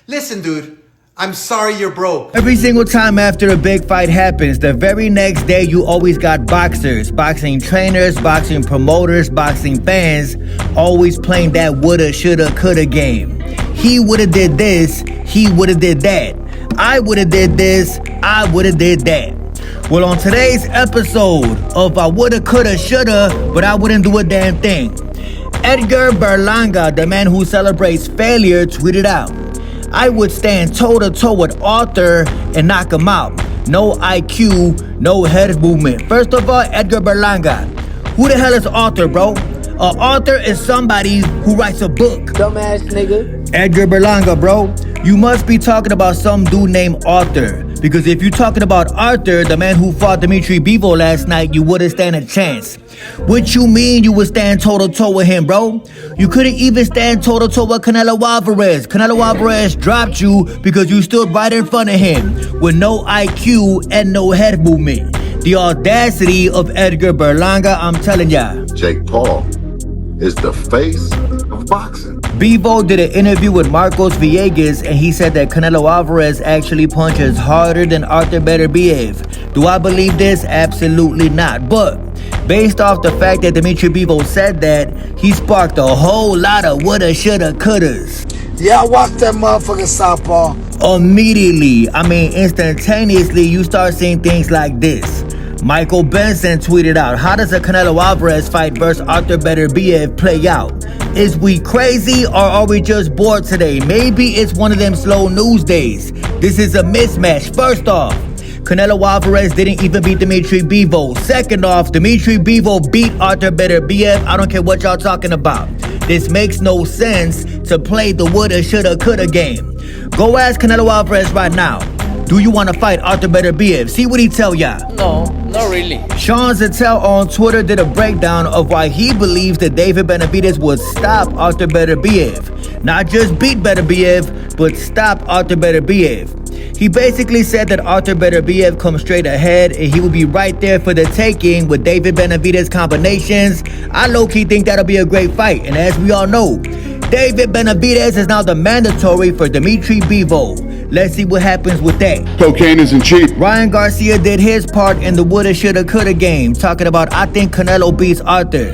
Listen, dude, I'm sorry you're broke. Every single time after a big fight happens, the very next day you always got boxers, boxing trainers, boxing promoters, boxing fans, always playing that woulda, shoulda, coulda game. He woulda did this, he woulda did that. I woulda did this, I woulda did that. Well, on today's episode of I woulda, coulda, shoulda, but I wouldn't do a damn thing, Edgar Berlanga, the man who celebrates failure, tweeted out, "I would stand toe-to-toe with Arthur and knock him out. No IQ, no head movement." First of all, Edgar Berlanga, who the hell is Arthur, bro? Author is somebody who writes a book. Dumbass nigga. Edgar Berlanga, bro, you must be talking about some dude named Arthur. Because if you're talking about Arthur, the man who fought Beterbiev last night, you wouldn't stand a chance. What you mean you would stand toe-to-toe with him, bro? You couldn't even stand toe-to-toe with Canelo Alvarez. Canelo Alvarez dropped you because you stood right in front of him with no IQ and no head movement. The audacity of Edgar Berlanga, I'm telling ya. Jake Paul is the face of boxing. Bevo did an interview with Marcos Villegas and he said that Canelo Alvarez actually punches harder than Arthur Beterbiev. Do I believe this? Absolutely not. But based off the fact that Beterbiev said that, he sparked a whole lot of woulda, shoulda, couldas. Yeah, I watched that motherfucking southpaw. Immediately, instantaneously, you start seeing things like this. Michael Benson tweeted out, "How does a Canelo Alvarez fight versus Arthur Beterbiev play out? Is we crazy or are we just bored today? Maybe it's one of them slow news days. This is a mismatch." First off, Canelo Alvarez didn't even beat Beterbiev. Second off, Beterbiev beat Arthur Beterbiev. I don't care what y'all talking about. This makes no sense to play the woulda, shoulda, coulda game. Go ask Canelo Alvarez right now. Do you want to fight Arthur Beterbiev? See what he tell ya. No, not really. Sean Zettel on Twitter did a breakdown of why he believes that David Benavidez would stop Arthur Beterbiev. Not just beat Beterbiev, but stop Arthur Beterbiev. He basically said that Arthur Beterbiev comes straight ahead and he will be right there for the taking with David Benavidez combinations. I low-key think that'll be a great fight. And as we all know, David Benavidez is now the mandatory for Beterbiev. Let's see what happens with that. Cocaine isn't cheap. Ryan Garcia did his part in the woulda, shoulda, coulda game, talking about, "I think Canelo beats Arthur."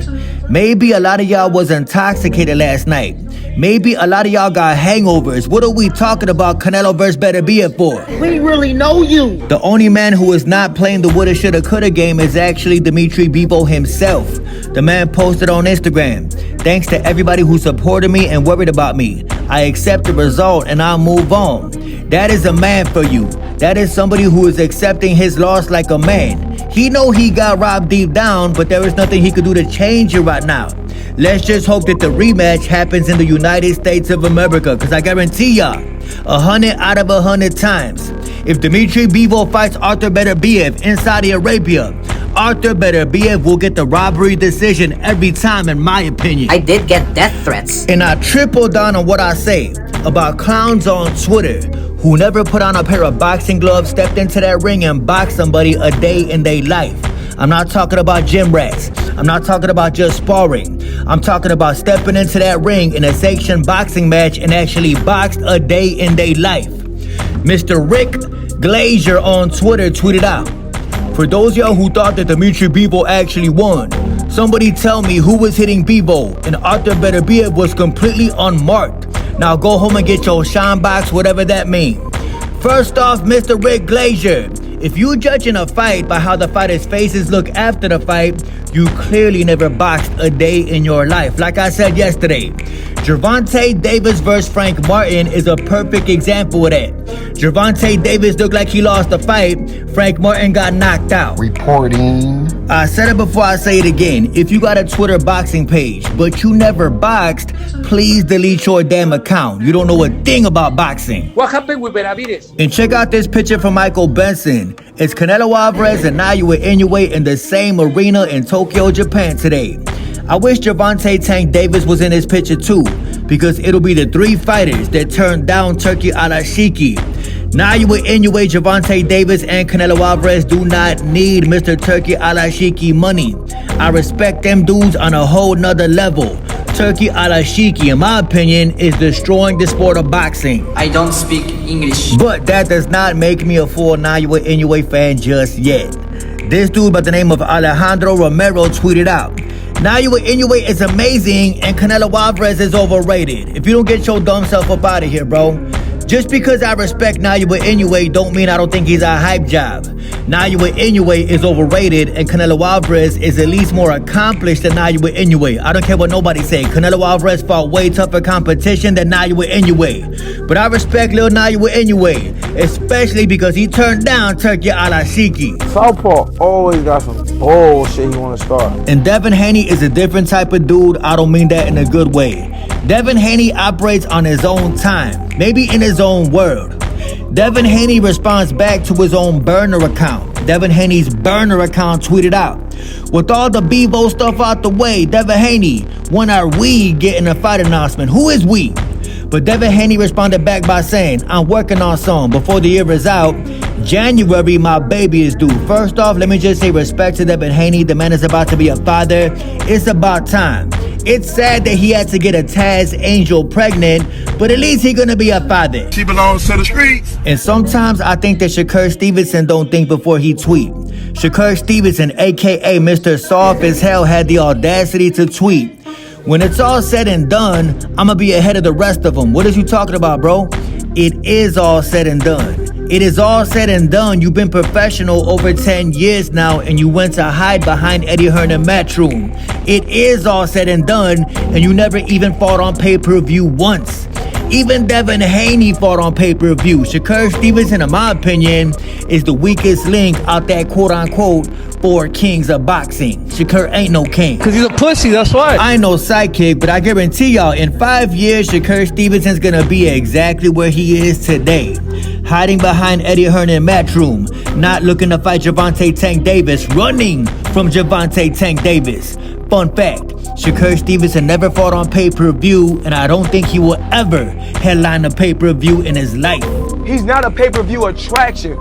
Maybe a lot of y'all was intoxicated last night. Maybe a lot of y'all got hangovers. What are we talking about Canelo versus Beterbiev for? We really know you. The only man who is not playing the woulda, shoulda, coulda game is actually Beterbiev himself. The man posted on Instagram, "Thanks to everybody who supported me and worried about me. I accept the result and I'll move on." That is a man for you. That is somebody who is accepting his loss like a man. He know he got robbed deep down, but there is nothing he could do to change it right now. Let's just hope that the rematch happens in the United States of America, because I guarantee y'all, 100 out of 100 times, if Beterbiev fights Arthur Beterbiev in Saudi Arabia, Arthur Beterbiev will get the robbery decision every time, in my opinion. I did get death threats. And I triple down on what I say about clowns on Twitter who never put on a pair of boxing gloves, stepped into that ring and boxed somebody a day in their life. I'm not talking about gym rats. I'm not talking about just sparring. I'm talking about stepping into that ring in a sanctioned boxing match and actually boxed a day in their life. Mr. Rick Glazier on Twitter tweeted out, "For those of y'all who thought that Beterbiev actually won, somebody tell me who was hitting Bevo, and Arthur Beterbiev was completely unmarked. Now go home and get your shine box, whatever that means." First off, Mr. Rick Glazier, if you judging a fight by how the fighters' faces look after the fight, you clearly never boxed a day in your life. Like I said yesterday, Gervonta Davis versus Frank Martin is a perfect example of that. Gervonta Davis looked like he lost the fight. Frank Martin got knocked out. Reporting. I said it before, I say it again. If you got a Twitter boxing page, but you never boxed, please delete your damn account. You don't know a thing about boxing. What happened with Benavidez? And check out this picture from Michael Benson. It's Canelo Alvarez and Naoya Inoue in the same arena in Tokyo, Japan today. I wish Gervonta Tank Davis was in this picture too, because it'll be the three fighters that turned down Turki Alashiki. Naoya Inoue, Gervonta Davis, and Canelo Alvarez do not need Mr. Turki Alashiki money. I respect them dudes on a whole nother level. Turkey Alashiki, in my opinion, is destroying the sport of boxing. I don't speak English. But that does not make me a full Naoya Inoue fan just yet. This dude by the name of Alejandro Romero tweeted out, Naoya Inoue is amazing and Canelo Alvarez is overrated. If you don't get your dumb self up out of here, bro. Just because I respect Naoya Inoue don't mean I don't think he's a hype job. Naoya Inoue is overrated and Canelo Alvarez is at least more accomplished than Naoya Inoue. I don't care what nobody say. Canelo Alvarez fought way tougher competition than Naoya Inoue. But I respect Lil Naoya Inoue, especially because he turned down Turkey Alashiki. Southpaw always got some bullshit he wanna start. And Devin Haney is a different type of dude. I don't mean that in a good way. Devin Haney operates on his own time, maybe in his own world. Devin Haney responds back to his own burner account. Devin Haney's burner account tweeted out, with all the Bevo stuff out the way, Devin Haney, when are we getting a fight announcement? Who is we? But Devin Haney responded back by saying, I'm working on some. Before the year is out, January, my baby is due. First off, let me just say respect to Devin Haney. The man is about to be a father. It's about time. It's sad that he had to get a Taz Angel pregnant, but at least he's gonna be a father. She belongs to the streets. And sometimes I think that Shakur Stevenson don't think before he tweet. Shakur Stevenson, aka Mr. Soft as Hell, had the audacity to tweet, when it's all said and done, I'ma be ahead of the rest of them. What is you talking about, bro? It is all said and done. It is all said and done. You've been professional over 10 years now and you went to hide behind Eddie Hearn and Matchroom. It is all said and done and you never even fought on pay-per-view once. Even Devin Haney fought on pay-per-view. Shakur Stevenson, in my opinion, is the weakest link out that quote-unquote 4 kings of boxing. Shakur ain't no king. Cause he's a pussy, that's why. I ain't no sidekick, but I guarantee y'all, in 5 years, Shakur Stevenson's gonna be exactly where he is today. Hiding behind Eddie Hearn and Matchroom, not looking to fight Gervonta Tank Davis, running from Gervonta Tank Davis. Fun fact, Shakur Stevenson never fought on pay-per-view, and I don't think he will ever headline a pay-per-view in his life. He's not a pay-per-view attraction.